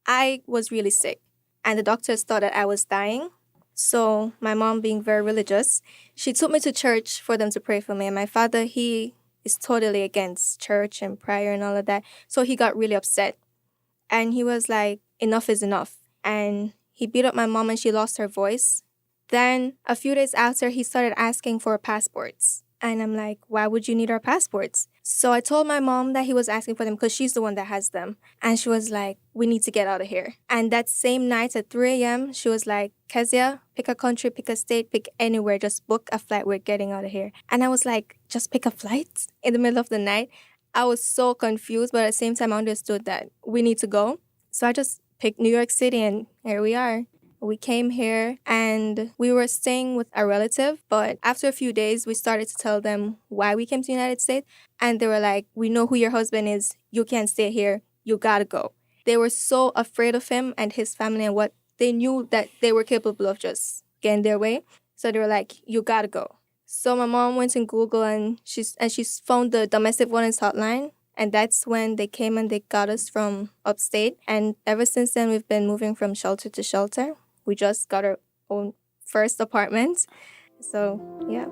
I was really sick, and the doctors thought that I was dying. So my mom, being very religious, she took me to church for them to pray for me. And my father, he is totally against church and prayer and all of that. So he got really upset. And he was like, enough is enough. And he beat up my mom and she lost her voice. Then a few days after, he started asking for passports. And I'm like, why would you need our passports? So I told my mom that he was asking for them because she's the one that has them. And she was like, we need to get out of here. And that same night at 3 a.m., she was like, Kezia, pick a country, pick a state, pick anywhere, just book a flight. We're getting out of here. And I was like, just pick a flight in the middle of the night. I was so confused, but at the same time, I understood that we need to go. So I just picked New York City, and here we are. We came here and we were staying with a relative, but after a few days, we started to tell them why we came to the United States. And they were like, we know who your husband is. You can't stay here. You gotta go. They were so afraid of him and his family and what they knew that they were capable of just getting their way. So they were like, you gotta go. So my mom went in Google and she found the domestic violence hotline. And that's when they came and they got us from upstate. And ever since then, we've been moving from shelter to shelter. We just got our own first apartment. So, yeah.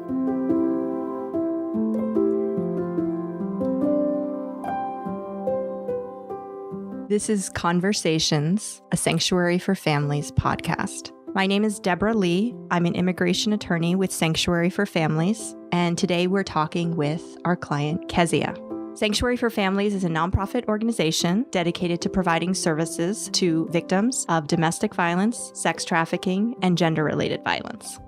This is Conversations, a Sanctuary for Families podcast. My name is Deborah Lee. I'm an immigration attorney with Sanctuary for Families. And today we're talking with our client, Kezia. Sanctuary for Families is a nonprofit organization dedicated to providing services to victims of domestic violence, sex trafficking, and gender-related violence.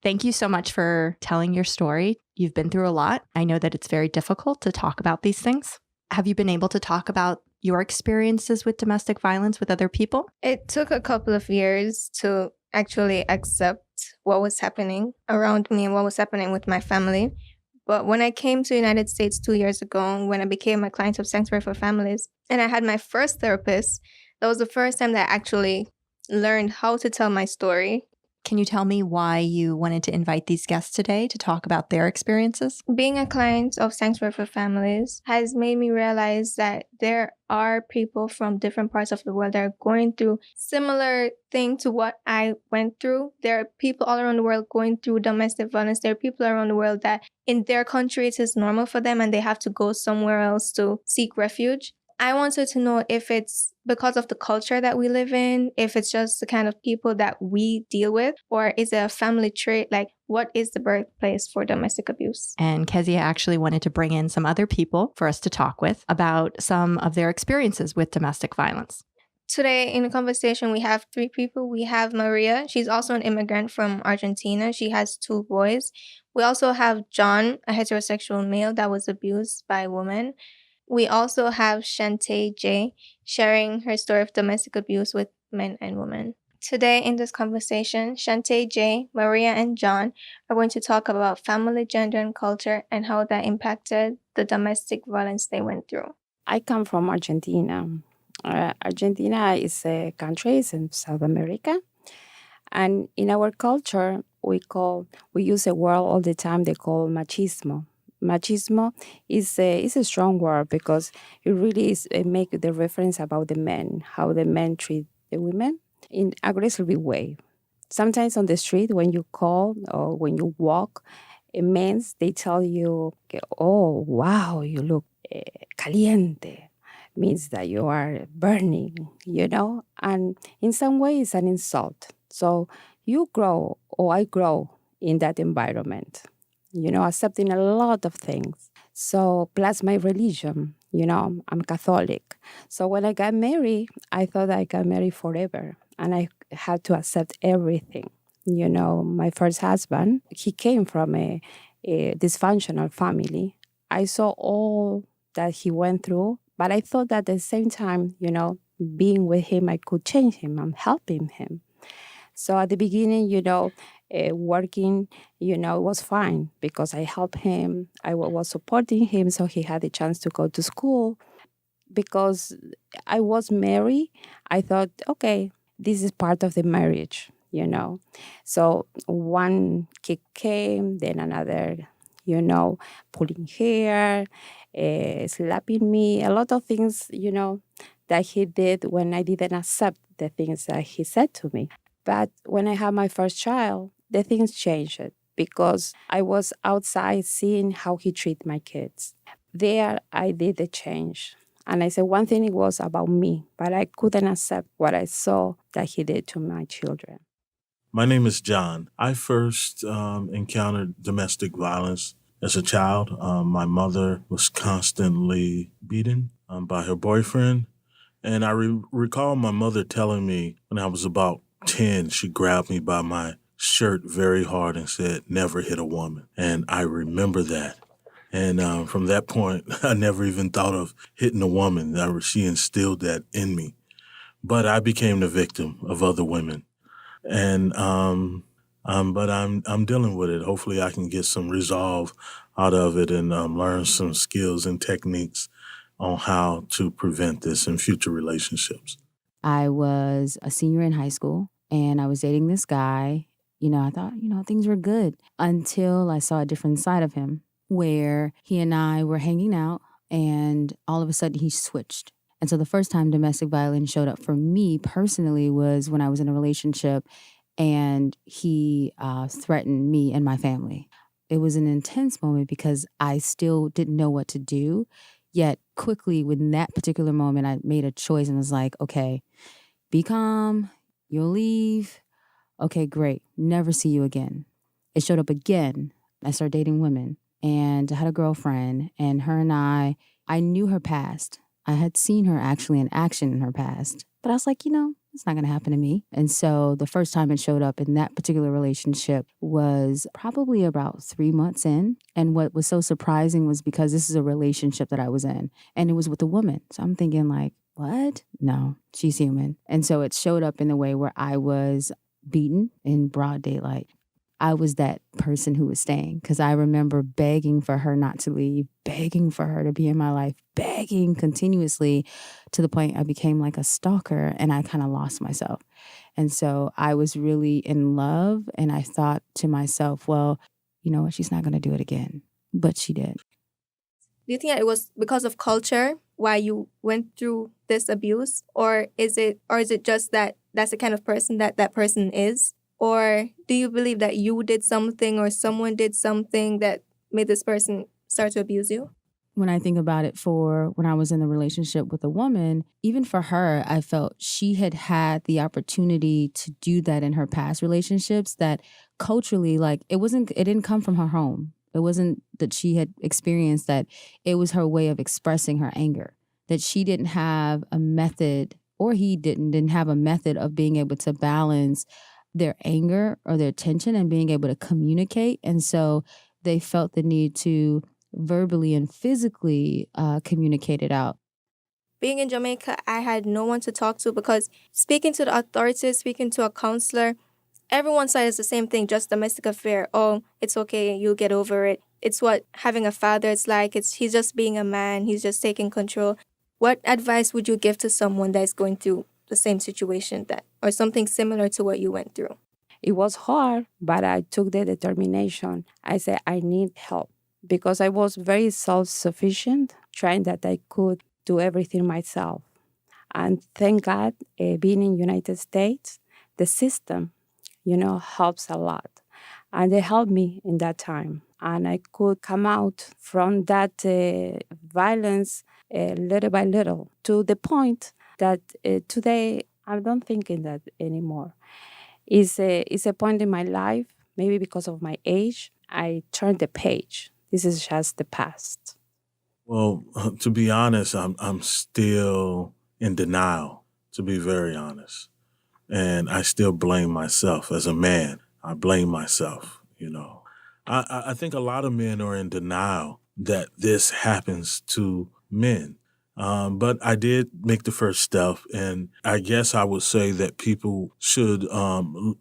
Thank you so much for telling your story. You've been through a lot. I know that it's very difficult to talk about these things. Have you been able to talk about your experiences with domestic violence with other people? It took a couple of years to actually accept what was happening around me and what was happening with my family. But when I came to the United States 2 years ago, when I became a client of Sanctuary for Families, and I had my first therapist, that was the first time that I actually learned how to tell my story. Can you tell me why you wanted to invite these guests today to talk about their experiences? Being a client of Sanctuary for Families has made me realize that there are people from different parts of the world that are going through similar thing to what I went through. There are people all around the world going through domestic violence. There are people around the world that in their country it is normal for them and they have to go somewhere else to seek refuge. I wanted to know if it's because of the culture that we live in, if it's just the kind of people that we deal with, or is it a family trait? Like, what is the birthplace for domestic abuse? And Kezia actually wanted to bring in some other people for us to talk with about some of their experiences with domestic violence. Today in the conversation, we have 3 people. We have Maria. She's also an immigrant from Argentina. She has 2 boys. We also have John, a heterosexual male that was abused by a woman. We also have Shantae J sharing her story of domestic abuse with men and women. Today in this conversation, Shantae J, Maria, and John are going to talk about family, gender, and culture and how that impacted the domestic violence they went through. I come from Argentina. Argentina is a country in South America. And in our culture, we use a word all the time they call machismo. Machismo is a strong word because it really is make the reference about the men, how the men treat the women in aggressive way. Sometimes on the street, when you call or when you walk, men, they tell you, oh, wow, you look caliente. Means that you are burning, and in some way it's an insult. So you grow, or I grow in that environment, accepting a lot of things. So plus my religion, I'm Catholic. So when I got married, I thought I got married forever and I had to accept everything. My first husband, he came from a dysfunctional family. I saw all that he went through, but I thought that at the same time, being with him, I could change him. I'm helping him. So at the beginning, working, was fine because I helped him. I was supporting him so he had the chance to go to school. Because I was married, I thought, okay, this is part of the marriage, So one kick came, then another, pulling hair. slapping me, a lot of things, that he did when I didn't accept the things that he said to me. But when I had my first child, the things changed because I was outside seeing how he treated my kids. There, I did the change. And I said, one thing it was about me, but I couldn't accept what I saw that he did to my children. My name is John. I first encountered domestic violence as a child. My mother was constantly beaten by her boyfriend. And I recall my mother telling me when I was about 10, she grabbed me by my shirt very hard and said, "Never hit a woman." And I remember that. And from that point, I never even thought of hitting a woman. She instilled that in me. But I became the victim of other women. But I'm dealing with it. Hopefully I can get some resolve out of it and learn some skills and techniques on how to prevent this in future relationships. I was a senior in high school and I was dating this guy. I thought, things were good until I saw a different side of him where he and I were hanging out and all of a sudden he switched. And so the first time domestic violence showed up for me personally was when I was in a relationship and he threatened me and my family. It was an intense moment because I still didn't know what to do. Yet quickly, within that particular moment, I made a choice and was like, okay, be calm, you'll leave. Okay, great, never see you again. It showed up again. I started dating women and I had a girlfriend and her and I knew her past. I had seen her actually in action in her past. But I was like, it's not going to happen to me. And so the first time it showed up in that particular relationship was probably about 3 months in. And what was so surprising was because this is a relationship that I was in and it was with a woman. So I'm thinking like, what? No, she's human. And so it showed up in the way where I was beaten in broad daylight. I was that person who was staying because I remember begging for her not to leave, begging for her to be in my life, begging continuously to the point I became like a stalker and I kind of lost myself. And so I was really in love and I thought to myself, well, you know what, she's not going to do it again. But she did. Do you think it was because of culture why you went through this abuse? Or is it just that that's the kind of person that person is? Or do you believe that you did something or someone did something that made this person start to abuse you? When I think about it, for when I was in a relationship with a woman, even for her, I felt she had had the opportunity to do that in her past relationships that culturally, like it didn't come from her home. It wasn't that she had experienced that. It was her way of expressing her anger, that she didn't have a method or he didn't have a method of being able to balance their anger or their tension and being able to communicate. And so they felt the need to verbally and physically communicate it out. Being in Jamaica, I had no one to talk to because speaking to the authorities, speaking to a counselor, everyone says the same thing, just domestic affair. Oh, it's okay, you'll get over it. It's what having a father is like. He's just being a man, he's just taking control. What advice would you give to someone that is going through the same situation or something similar to what you went through? It was hard, but I took the determination. I said, I need help because I was very self-sufficient, trying that I could do everything myself. And thank God, being in United States, the system, helps a lot. And they helped me in that time. And I could come out from that violence little by little to the point that today I don't think in that anymore. It's a point in my life, maybe because of my age, I turned the page. This is just the past. Well, to be honest, I'm still in denial, to be very honest. And I still blame myself as a man. I blame myself, I think a lot of men are in denial that this happens to men. But I did make the first step, and I guess I would say that people should,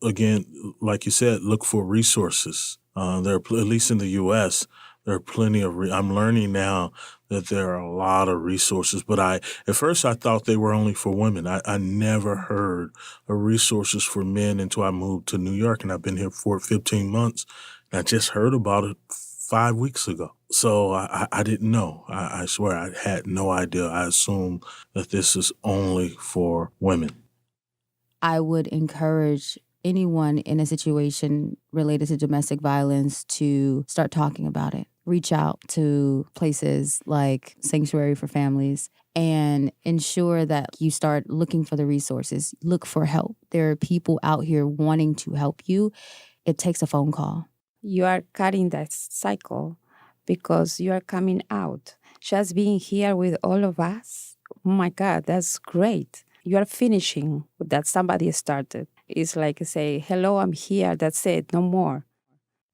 again, like you said, look for resources. There are, at least in the U.S., there are plenty of, I'm learning now that there are a lot of resources, but at first I thought they were only for women. I never heard of resources for men until I moved to New York, and I've been here for 15 months. And I just heard about it 5 weeks ago. So I didn't know. I swear I had no idea. I assumed that this is only for women. I would encourage anyone in a situation related to domestic violence to start talking about it. Reach out to places like Sanctuary for Families and ensure that you start looking for the resources. Look for help. There are people out here wanting to help you. It takes a phone call. You are cutting that cycle because you are coming out. Just being here with all of us, oh my God, that's great. You are finishing what that somebody started. It's like say, hello, I'm here. That's it, no more.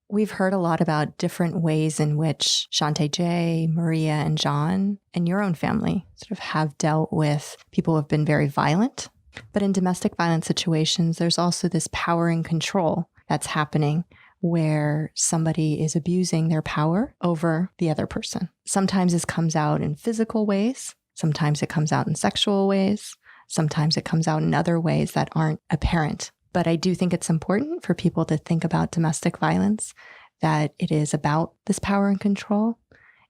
We've heard a lot about different ways in which Shantae J, Maria, and John, and your own family sort of have dealt with people who have been very violent. But in domestic violence situations, there's also this power and control that's happening where somebody is abusing their power over the other person. Sometimes this comes out in physical ways. Sometimes it comes out in sexual ways. Sometimes it comes out in other ways that aren't apparent. But I do think it's important for people to think about domestic violence, that it is about this power and control.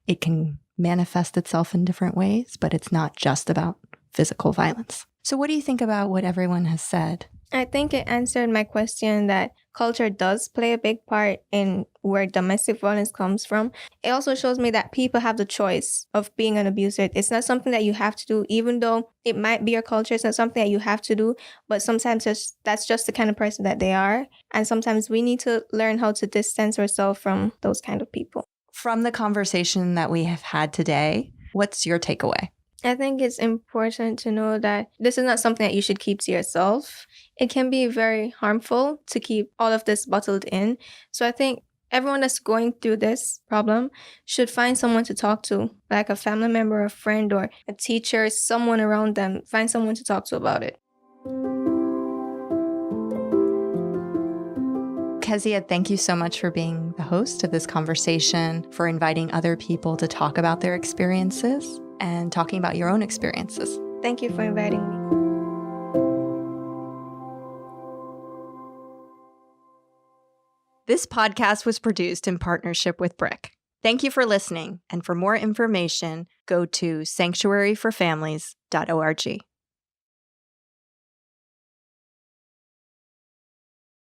It can manifest itself in different ways, but it's not just about physical violence. So what do you think about what everyone has said? I think it answered my question that culture does play a big part in where domestic violence comes from. It also shows me that people have the choice of being an abuser. It's not something that you have to do, even though it might be your culture. It's not something that you have to do, but sometimes that's just the kind of person that they are. And sometimes we need to learn how to distance ourselves from those kind of people. From the conversation that we have had today, what's your takeaway? I think it's important to know that this is not something that you should keep to yourself. It can be very harmful to keep all of this bottled in. So I think everyone that's going through this problem should find someone to talk to, like a family member, a friend, or a teacher, someone around them. Find someone to talk to about it. Kezia, thank you so much for being the host of this conversation, for inviting other people to talk about their experiences and talking about your own experiences. Thank you for inviting me. This podcast was produced in partnership with Brick. Thank you for listening. And for more information, go to sanctuaryforfamilies.org.